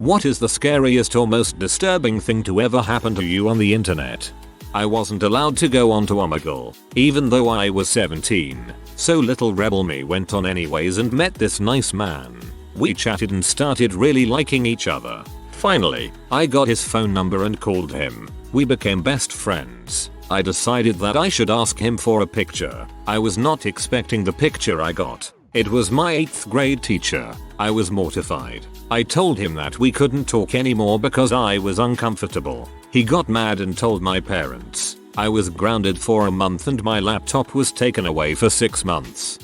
What is the scariest or most disturbing thing to ever happen to you on the internet? I wasn't allowed to go onto Omegle, even though I was 17, so little rebel me went on anyways and met this nice man. We chatted and started really liking each other. Finally, I got his phone number and called him. We became best friends. I decided that I should ask him for a picture. I was not expecting the picture I got. It was my 8th grade teacher. I was mortified. I told him that we couldn't talk anymore because I was uncomfortable. He got mad and told my parents. I was grounded for a month and my laptop was taken away for 6 months.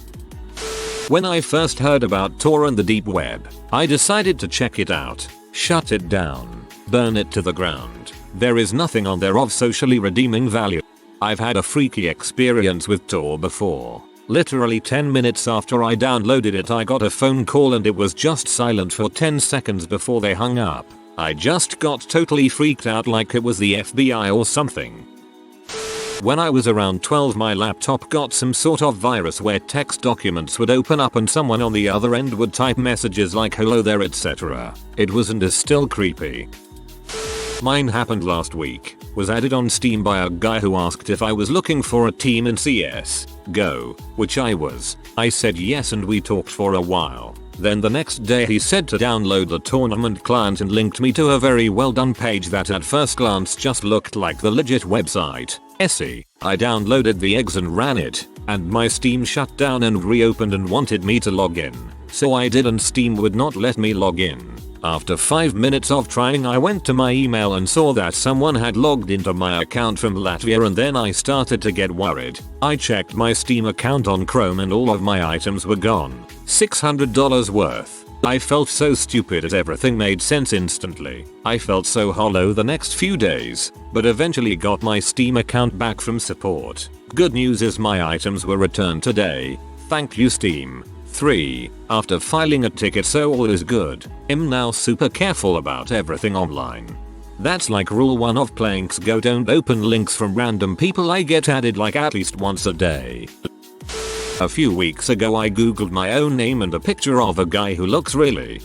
When I first heard about Tor and the deep web, I decided to check it out. Shut it down. Burn it to the ground. There is nothing on there of socially redeeming value. I've had a freaky experience with Tor before. Literally 10 minutes after I downloaded it, I got a phone call and it was just silent for 10 seconds before they hung up. I just got totally freaked out like it was the FBI or something. When I was around 12, my laptop got some sort of virus where text documents would open up and someone on the other end would type messages like hello there etc. It was and is still creepy. Mine happened last week. Was added on Steam by a guy who asked if I was looking for a team in CS GO, which I was. I said yes and we talked for a while. Then the next day he said to download the tournament client and linked me to a very well done page that at first glance just looked like the legit website. I downloaded the eggs and ran it, and my Steam shut down and reopened and wanted me to log in. So I did and Steam would not let me log in. After 5 minutes of trying, I went to my email and saw that someone had logged into my account from Latvia, and then I started to get worried. I checked my Steam account on Chrome and all of my items were gone. $600 worth. I felt so stupid as everything made sense instantly. I felt so hollow the next few days, but eventually got my Steam account back from support. Good news is my items were returned today. Thank you Steam. 3. After filing a ticket, so all is good. I'm now super careful about everything online. That's like rule 1 of playing CSGO: don't open links from random people. I get added like at least once a day. A few weeks ago I googled my own name and a picture of a guy who looks really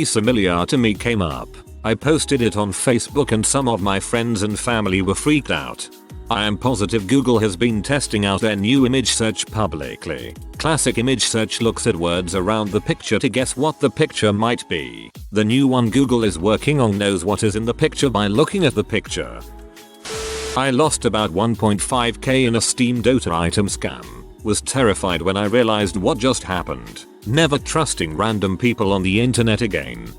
familiar to me came up. I posted it on Facebook and some of my friends and family were freaked out. I am positive Google has been testing out their new image search publicly. Classic image search looks at words around the picture to guess what the picture might be. The new one Google is working on knows what is in the picture by looking at the picture. I lost about 1.5k in a Steam Dota item scam. Was terrified when I realized what just happened. Never trusting random people on the internet again.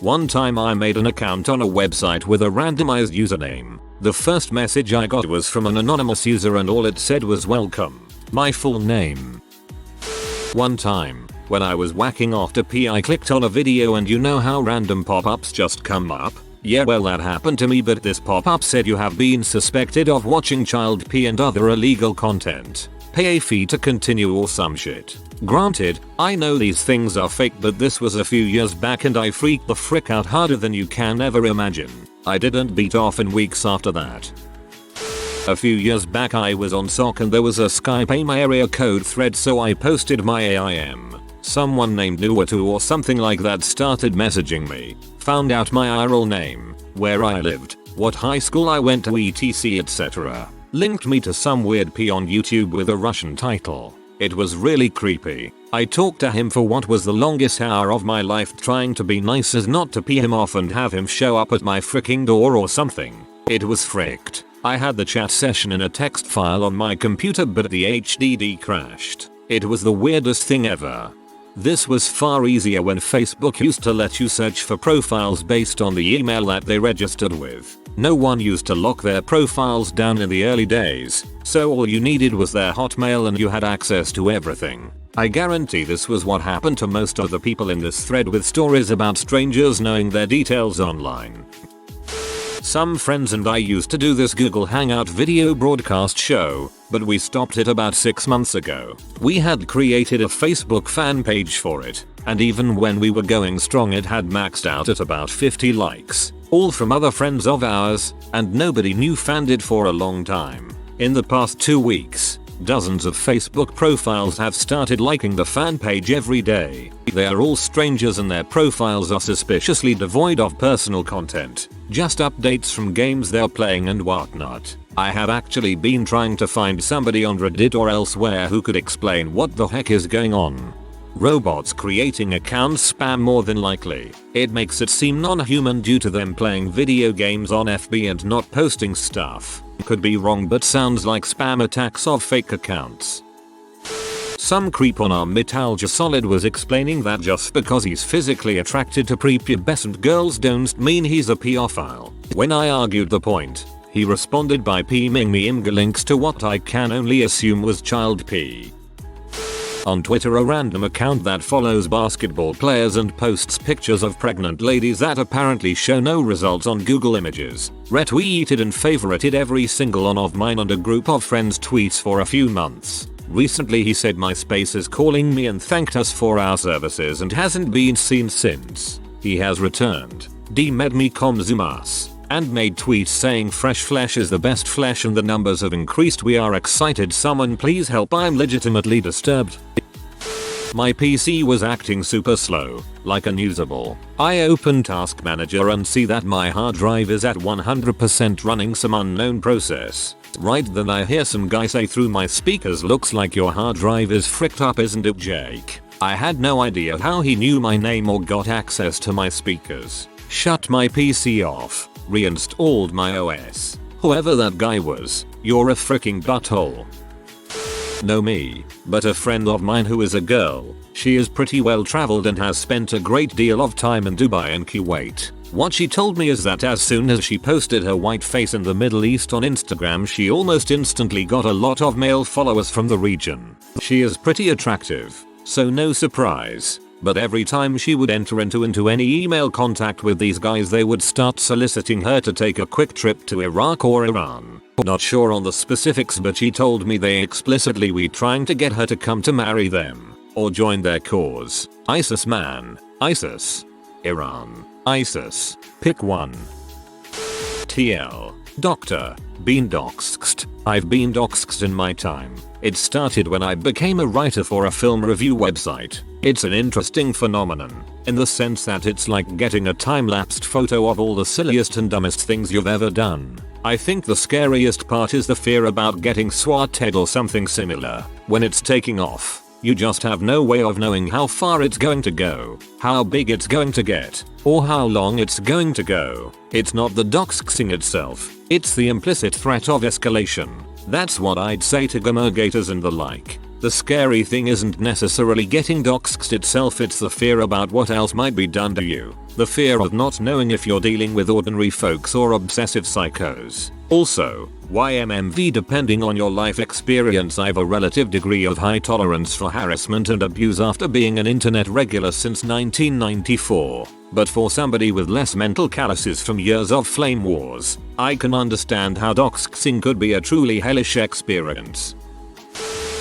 One time I made an account on a website with a randomized username. The first message I got was from an anonymous user and all it said was welcome. My full name. One time, when I was whacking off to pee, I clicked on a video and you know how random pop-ups just come up? Yeah, well that happened to me, but this pop-up said you have been suspected of watching child pee and other illegal content. Pay a fee to continue or some shit. Granted, I know these things are fake, but this was a few years back and I freaked the frick out harder than you can ever imagine. I didn't beat off in weeks after that. A few years back I was on SOC and there was a Skype AIM area code thread, so I posted my AIM. Someone named Nuatu or something like that started messaging me. Found out my IRL name, where I lived, what high school I went to etc etc. Linked me to some weird P on YouTube with a Russian title. It was really creepy. I talked to him for what was the longest hour of my life, trying to be nice as not to pee him off and have him show up at my freaking door or something. It was fricked. I had the chat session in a text file on my computer, but the HDD crashed. It was the weirdest thing ever. This was far easier when Facebook used to let you search for profiles based on the email that they registered with. No one used to lock their profiles down in the early days, so all you needed was their Hotmail and you had access to everything. I guarantee this was what happened to most of the people in this thread with stories about strangers knowing their details online. Some friends and I used to do this Google Hangout video broadcast show, but we stopped it about 6 months ago. We had created a Facebook fan page for it, and even when we were going strong it had maxed out at about 50 likes. All from other friends of ours, and nobody new fanned it for a long time. In the past 2 weeks, Dozens of Facebook profiles have started liking the fan page every day. They are all strangers and their profiles are suspiciously devoid of personal content, just updates from games they're playing and whatnot. I have actually been trying to find somebody on Reddit or elsewhere who could explain what the heck is going on. Robots creating accounts spam more than likely. It makes it seem non-human due to them playing video games on FB and not posting stuff. Could be wrong but sounds like spam attacks of fake accounts. Some creep on our Metal Gear Solid was explaining that just because he's physically attracted to prepubescent girls don't mean he's a pedophile. When I argued the point, he responded by PMing me links to what I can only assume was child pee. On Twitter, a random account that follows basketball players and posts pictures of pregnant ladies that apparently show no results on Google Images, retweeted and favorited every single one of mine and a group of friends' tweets for a few months. Recently he said MySpace is calling me and thanked us for our services and hasn't been seen since. He has returned, demed me komzumas, and made tweets saying fresh flesh is the best flesh and the numbers have increased. We are excited. Someone please help, I'm legitimately disturbed. My PC was acting super slow, like unusable. I open Task Manager and see that my hard drive is at 100% running some unknown process. Right then I hear some guy say through my speakers, looks like your hard drive is fricked up, isn't it, Jake? I had no idea how he knew my name or got access to my speakers. Shut my PC off, reinstalled my OS. Whoever that guy was, you're a freaking butthole. No me, but a friend of mine who is a girl. She is pretty well traveled and has spent a great deal of time in Dubai and Kuwait. What she told me is that as soon as she posted her white face in the Middle East on Instagram, she almost instantly got a lot of male followers from the region. She is pretty attractive, so no surprise. But every time she would enter into any email contact with these guys, they would start soliciting her to take a quick trip to Iraq or Iran. Not sure on the specifics, but she told me they explicitly were trying to get her to come to marry them or join their cause. ISIS man, ISIS, Iran, ISIS, pick one. TL, Doctor, been doxxed. I've been doxxed in my time. It started when I became a writer for a film review website. It's an interesting phenomenon, in the sense that it's like getting a time-lapsed photo of all the silliest and dumbest things you've ever done. I think the scariest part is the fear about getting swatted or something similar. When it's taking off, you just have no way of knowing how far it's going to go, how big it's going to get, or how long it's going to go. It's not the doxxing itself, it's the implicit threat of escalation. That's what I'd say to gamergators and the like. The scary thing isn't necessarily getting doxxed itself, it's the fear about what else might be done to you. The fear of not knowing if you're dealing with ordinary folks or obsessive psychos. Also, YMMV, depending on your life experience, I have a relative degree of high tolerance for harassment and abuse after being an internet regular since 1994. But for somebody with less mental calluses from years of flame wars, I can understand how doxxing could be a truly hellish experience.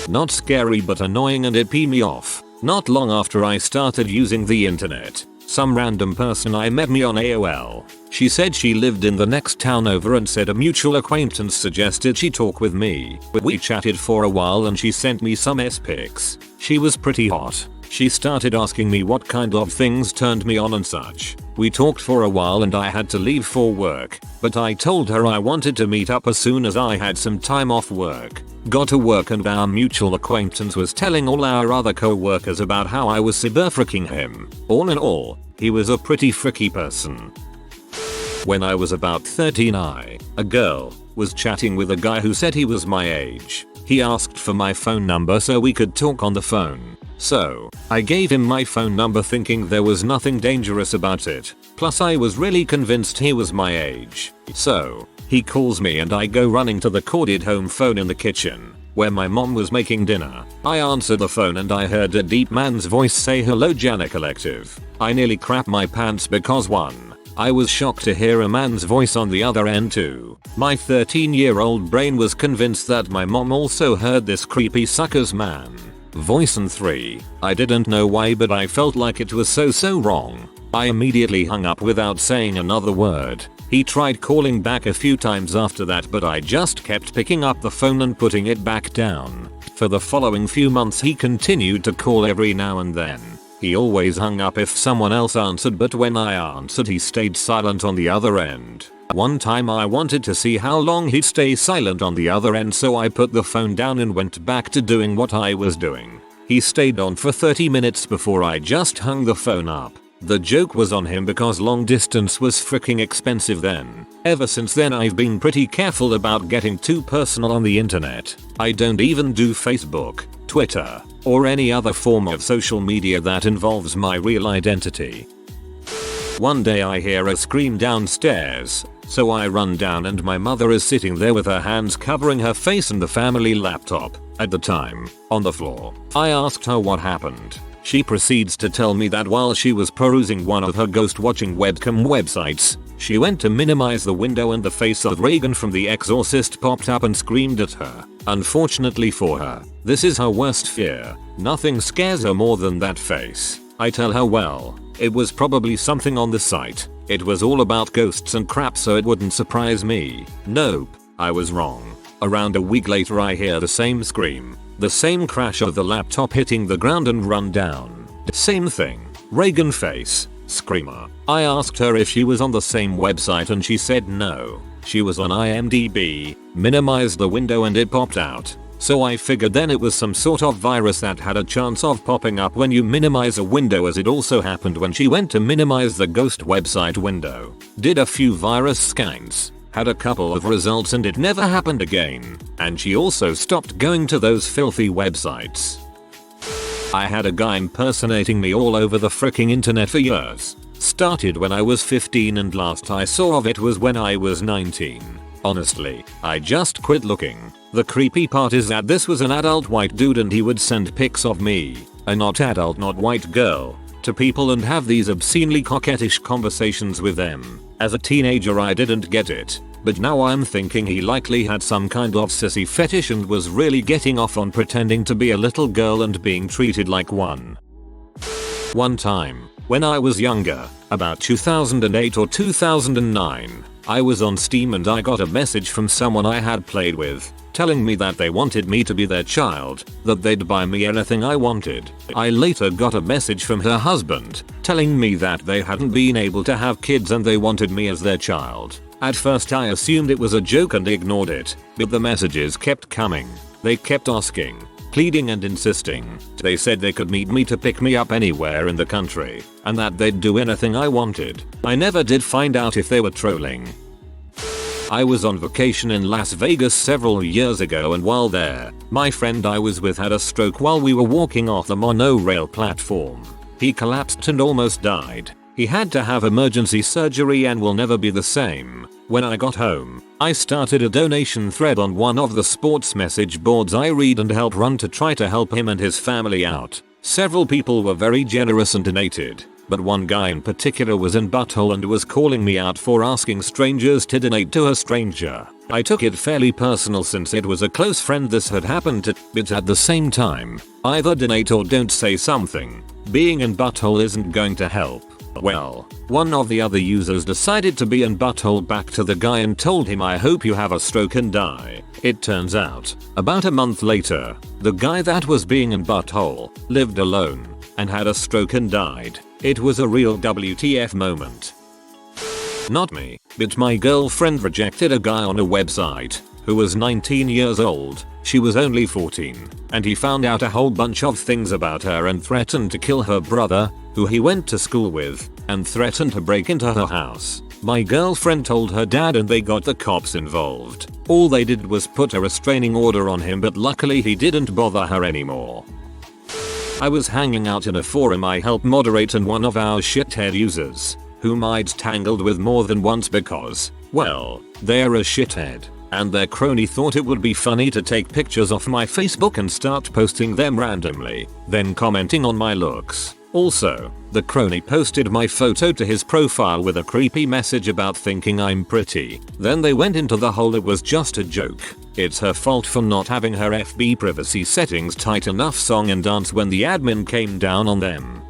Not scary but annoying, and it pee me off. Not long after I started using the internet, some random person I met me on AOL. She said she lived in the next town over and said a mutual acquaintance suggested she talk with me. We chatted for a while and she sent me some pics. She was pretty hot. She started asking me what kind of things turned me on and such. We talked for a while and I had to leave for work, but I told her I wanted to meet up as soon as I had some time off work. Got to work and our mutual acquaintance was telling all our other co-workers about how I was cyber freaking him. All in all, he was a pretty freaky person. When I was about 13, a girl, was chatting with a guy who said he was my age. He asked for my phone number so we could talk on the phone. So, I gave him my phone number thinking there was nothing dangerous about it. Plus I was really convinced he was my age. So, he calls me and I go running to the corded home phone in the kitchen, where my mom was making dinner. I answered the phone and I heard a deep man's voice say, "Hello Jana Collective." I nearly crapped my pants because 1, I was shocked to hear a man's voice on the other end. 2, my 13-year-old brain was convinced that my mom also heard this creepy sucker's man voice. And 3, I didn't know why but I felt like it was so wrong. I immediately hung up without saying another word. He tried calling back a few times after that, but I just kept picking up the phone and putting it back down. For the following few months he continued to call every now and then. He always hung up if someone else answered, but when I answered he stayed silent on the other end. One time I wanted to see how long he'd stay silent on the other end, so I put the phone down and went back to doing what I was doing. He stayed on for 30 minutes before I just hung the phone up. The joke was on him because long distance was freaking expensive then. Ever since then I've been pretty careful about getting too personal on the internet. I don't even do Facebook, Twitter, or any other form of social media that involves my real identity. One day I hear a scream downstairs, so I run down and my mother is sitting there with her hands covering her face and the family laptop, at the time, on the floor. I asked her what happened. She proceeds to tell me that while she was perusing one of her ghost watching webcam websites, she went to minimize the window and the face of Reagan from The Exorcist popped up and screamed at her. Unfortunately for her, this is her worst fear. Nothing scares her more than that face. I tell her, well, it was probably something on the site. It was all about ghosts and crap, so it wouldn't surprise me. Nope, I was wrong. Around a week later I hear the same scream. The same crash of the laptop hitting the ground and run down. Same thing. Reagan face. Screamer. I asked her if she was on the same website and she said no. She was on IMDb, minimized the window and it popped out. So I figured then it was some sort of virus that had a chance of popping up when you minimize a window, as it also happened when she went to minimize the ghost website window. Did a few virus scans. Had a couple of results and it never happened again. And she also stopped going to those filthy websites. I had a guy impersonating me all over the fricking internet for years. Started when I was 15 and last I saw of it was when I was 19. Honestly, I just quit looking. The creepy part is that this was an adult white dude and he would send pics of me, a not adult not white girl, to people and have these obscenely coquettish conversations with them. As a teenager I didn't get it, but now I'm thinking he likely had some kind of sissy fetish and was really getting off on pretending to be a little girl and being treated like one. One time, when I was younger, about 2008 or 2009, I was on Steam and I got a message from someone I had played with, telling me that they wanted me to be their child, that they'd buy me anything I wanted. I later got a message from her husband, telling me that they hadn't been able to have kids and they wanted me as their child. At first I assumed it was a joke and ignored it, but the messages kept coming. They kept asking, pleading and insisting. They said they could meet me to pick me up anywhere in the country, and that they'd do anything I wanted. I never did find out if they were trolling. I was on vacation in Las Vegas several years ago, and while there, my friend I was with had a stroke while we were walking off the monorail platform. He collapsed and almost died. He had to have emergency surgery and will never be the same. When I got home, I started a donation thread on one of the sports message boards I read and help run to try to help him and his family out. Several people were very generous and donated, but one guy in particular was in butthole and was calling me out for asking strangers to donate to a stranger. I took it fairly personal since it was a close friend this had happened to, but at the same time, either donate or don't say something. Being in butthole isn't going to help. Well, one of the other users decided to be in butthole back to the guy and told him, I hope you have a stroke and die. It turns out, about a month later, the guy that was being in butthole lived alone and had a stroke and died. It was a real WTF moment. Not me, but my girlfriend rejected a guy on a website who was 19 years old. She was only 14, and he found out a whole bunch of things about her and threatened to kill her brother, who he went to school with, and threatened to break into her house. My girlfriend told her dad and they got the cops involved. All they did was put a restraining order on him, but luckily he didn't bother her anymore. I was hanging out in a forum I helped moderate, and one of our shithead users, whom I'd tangled with more than once because, well, they're a shithead, and their crony thought it would be funny to take pictures off my Facebook and start posting them randomly, then commenting on my looks. Also, the crony posted my photo to his profile with a creepy message about thinking I'm pretty. Then they went into the whole "it was just a joke, it's her fault for not having her FB privacy settings tight enough" song and dance when the admin came down on them.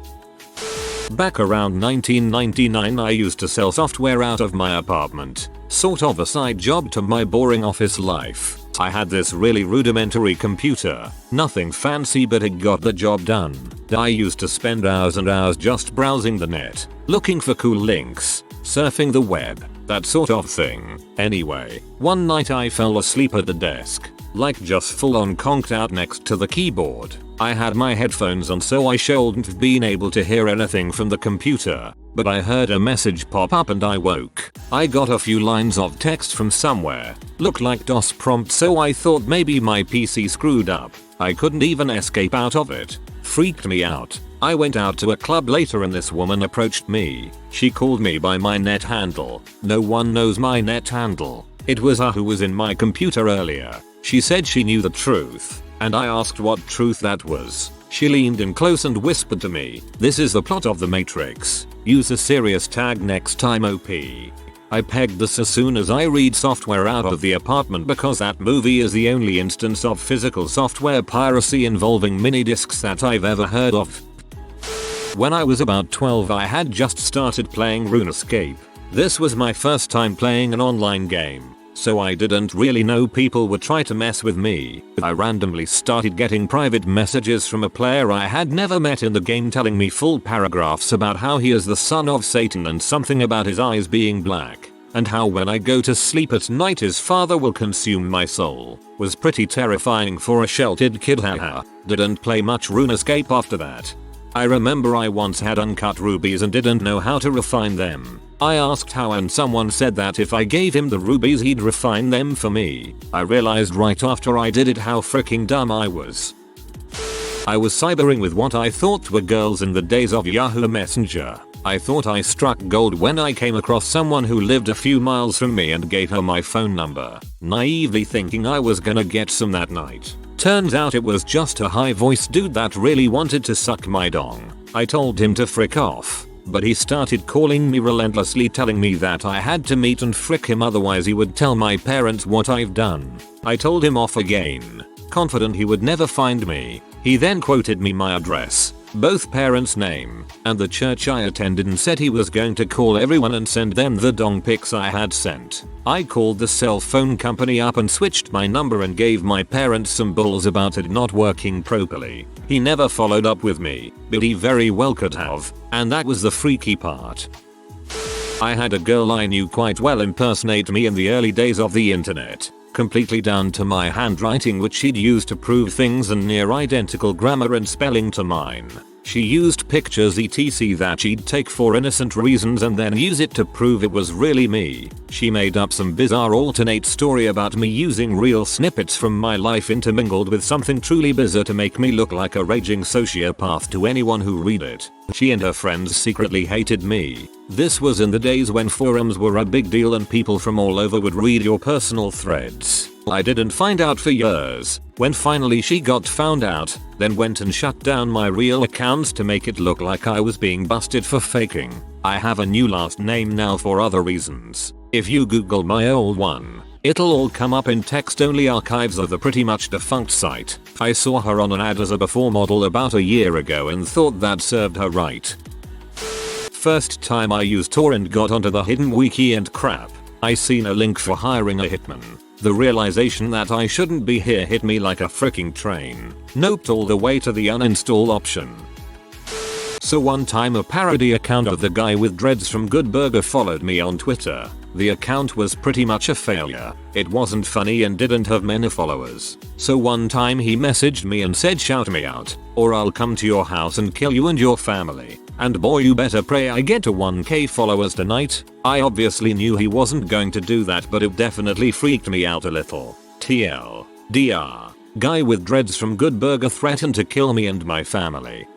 Back around 1999 I used to sell software out of my apartment, sort of a side job to my boring office life. I had this really rudimentary computer, nothing fancy but it got the job done. I used to spend hours and hours just browsing the net, looking for cool links, surfing the web, that sort of thing. Anyway, one night I fell asleep at the desk, like just full on conked out next to the keyboard. I had my headphones on so I shouldn't have been able to hear anything from the computer, but I heard a message pop up and I woke. I got a few lines of text from somewhere, looked like DOS prompt so I thought maybe my PC screwed up. I couldn't even escape out of it. Freaked me out. I went out to a club later and this woman approached me. She called me by my net handle. No one knows my net handle. It was her who was in my computer earlier. She said she knew the truth, and I asked what truth that was. She leaned in close and whispered to me, "This is the plot of The Matrix. Use a serious tag next time OP." I pegged this as soon as I read software out of the apartment because that movie is the only instance of physical software piracy involving mini discs that I've ever heard of. When I was about 12 I had just started playing RuneScape. This was my first time playing an online game, so I didn't really know people would try to mess with me. I randomly started getting private messages from a player I had never met in the game telling me full paragraphs about how he is the son of Satan and something about his eyes being black, and how when I go to sleep at night his father will consume my soul. Was pretty terrifying for a sheltered kid, haha. Didn't play much RuneScape after that. I remember I once had uncut rubies and didn't know how to refine them. I asked how and someone said that if I gave him the rubies he'd refine them for me. I realized right after I did it how freaking dumb I was. I was cybering with what I thought were girls in the days of Yahoo Messenger. I thought I struck gold when I came across someone who lived a few miles from me and gave her my phone number, naively thinking I was gonna get some that night. Turns out it was just a high-voiced dude that really wanted to suck my dong. I told him to frick off, but he started calling me relentlessly telling me that I had to meet and frick him otherwise he would tell my parents what I've done. I told him off again, confident he would never find me. He then quoted me my address, both parents' name, and the church I attended and said he was going to call everyone and send them the dong pics I had sent. I called the cell phone company up and switched my number and gave my parents some bulls about it not working properly. He never followed up with me, but he very well could have, and that was the freaky part. I had a girl I knew quite well impersonate me in the early days of the internet, completely down to my handwriting which she'd used to prove things and near identical grammar and spelling to mine. She used pictures etc that she'd take for innocent reasons and then use it to prove it was really me. She made up some bizarre alternate story about me using real snippets from my life intermingled with something truly bizarre to make me look like a raging sociopath to anyone who read it. She and her friends secretly hated me. This was in the days when forums were a big deal and people from all over would read your personal threads. I didn't find out for years. When finally she got found out, then went and shut down my real accounts to make it look like I was being busted for faking. I have a new last name now for other reasons. If you Google my old one, it'll all come up in text-only archives of the pretty much defunct site. I saw her on an ad as a before model about a year ago and thought that served her right. First time I used Tor and got onto the hidden wiki and crap. I seen a link for hiring a hitman. The realization that I shouldn't be here hit me like a freaking train. Noped all the way to the uninstall option. So one time a parody account of the guy with dreads from Good Burger followed me on Twitter. The account was pretty much a failure. It wasn't funny and didn't have many followers. So one time he messaged me and said shout me out, or I'll come to your house and kill you and your family. And boy you better pray I get to 1k followers tonight. I obviously knew he wasn't going to do that but it definitely freaked me out a little. TLDR. Guy with dreads from Good Burger threatened to kill me and my family.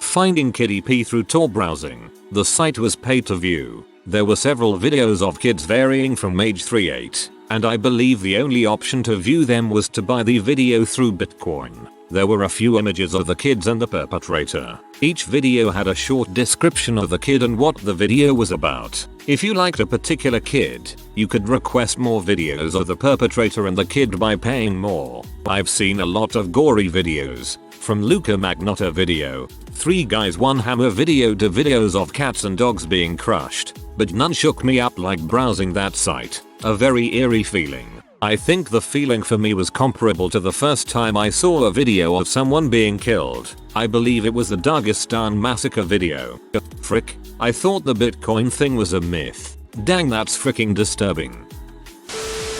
Finding Kiddie P through Tor browsing. The site was paid to view. There were several videos of kids varying from age 3-8, and I believe the only option to view them was to buy the video through Bitcoin. There were a few images of the kids and the perpetrator. Each video had a short description of the kid and what the video was about. If you liked a particular kid, you could request more videos of the perpetrator and the kid by paying more. I've seen a lot of gory videos, from Luca Magnotta video, 3 guys 1 hammer video to videos of cats and dogs being crushed, but none shook me up like browsing that site. A very eerie feeling. I think the feeling for me was comparable to the first time I saw a video of someone being killed. I believe it was the Dagestan massacre video. Frick, I thought the Bitcoin thing was a myth. Dang, that's freaking disturbing.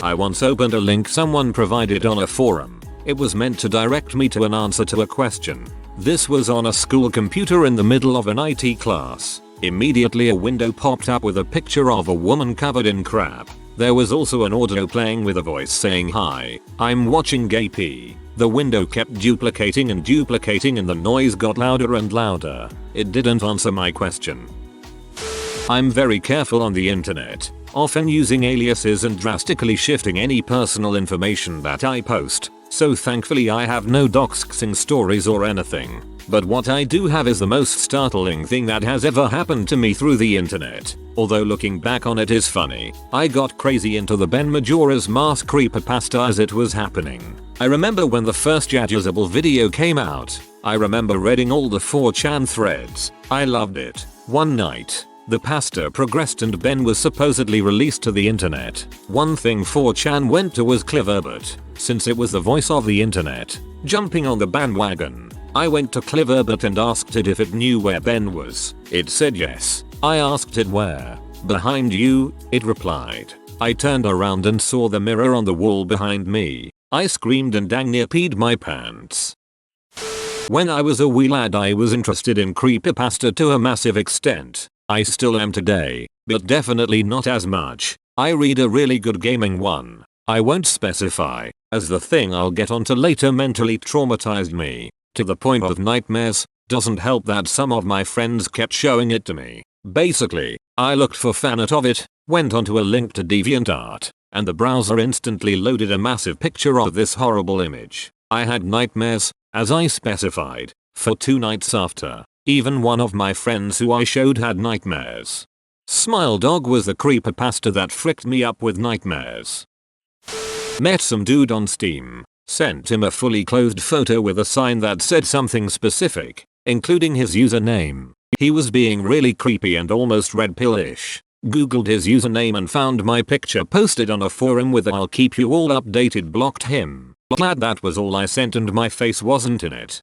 I once opened a link someone provided on a forum. It was meant to direct me to an answer to a question. This was on a school computer in the middle of an IT class. Immediately a window popped up with a picture of a woman covered in crap. There was also an audio playing with a voice saying, "Hi, I'm watching gay pee." The window kept duplicating and the noise got louder and louder. It didn't answer my question. I'm very careful on the internet, often using aliases and drastically shifting any personal information that I post, so thankfully I have no doxxing stories or anything. But what I do have is the most startling thing that has ever happened to me through the internet. Although looking back on it is funny, I got crazy into the Ben Majora's Mask creepypasta as it was happening. I remember when the first usable video came out. I remember reading all the 4chan threads. I loved it. One night, the pasta progressed and Ben was supposedly released to the internet. One thing 4chan went to was Cliverbert, since it was the voice of the internet. Jumping on the bandwagon, I went to Cliverbert and asked it if it knew where Ben was. It said yes. I asked it where. "Behind you," it replied. I turned around and saw the mirror on the wall behind me. I screamed and dang near peed my pants. When I was a wee lad I was interested in creepypasta to a massive extent. I still am today, but definitely not as much. I read a really good gaming one. I won't specify, as the thing I'll get onto later mentally traumatized me, to the point of nightmares. Doesn't help that some of my friends kept showing it to me. Basically, I looked for fanart of it, went onto a link to DeviantArt, and the browser instantly loaded a massive picture of this horrible image. I had nightmares, as I specified, for 2 nights after. Even one of my friends who I showed had nightmares. Smile Dog was the creepypasta that fricked me up with nightmares. Met some dude on Steam. Sent him a fully clothed photo with a sign that said something specific, including his username. He was being really creepy and almost red pill-ish. Googled his username and found my picture posted on a forum with "I'll keep you all updated," blocked him. Glad that was all I sent and my face wasn't in it.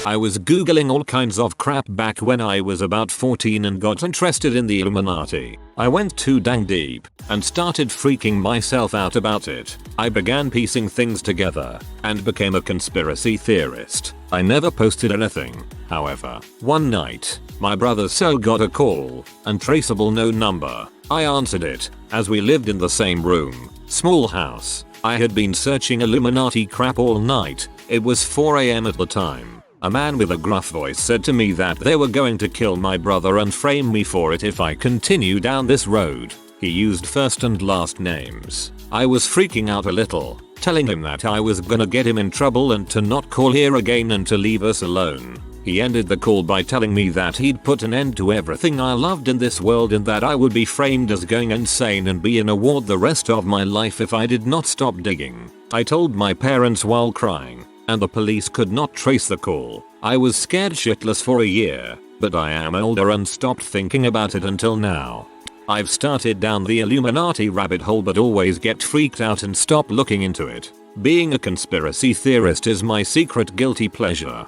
I was googling all kinds of crap back when I was about 14 and got interested in the Illuminati. I went too dang deep and started freaking myself out about it. I began piecing things together and became a conspiracy theorist. I never posted anything. However, one night, my brother's cell got a call, untraceable no number. I answered it, as we lived in the same room. Small house. I had been searching Illuminati crap all night. It was 4 AM at the time. A man with a gruff voice said to me that they were going to kill my brother and frame me for it if I continue down this road. He used first and last names. I was freaking out a little, telling him that I was gonna get him in trouble and to not call here again and to leave us alone. He ended the call by telling me that he'd put an end to everything I loved in this world and that I would be framed as going insane and be in a ward the rest of my life if I did not stop digging. I told my parents while crying, and the police could not trace the call. I was scared shitless for a year, but I am older and stopped thinking about it until now. I've started down the Illuminati rabbit hole but always get freaked out and stop looking into it. Being a conspiracy theorist is my secret guilty pleasure.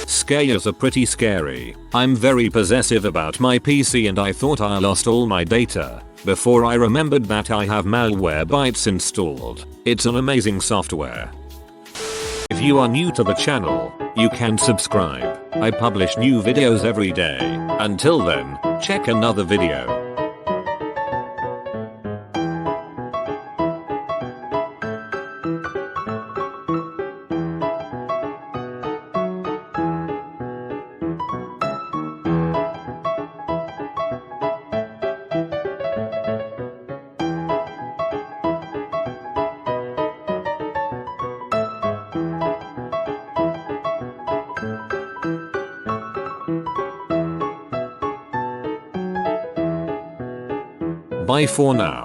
Scares are pretty scary. I'm very possessive about my PC and I thought I lost all my data before I remembered that I have Malwarebytes installed. It's an amazing software. If you are new to the channel, you can subscribe. I publish new videos every day. Until then, check another video. Bye for now.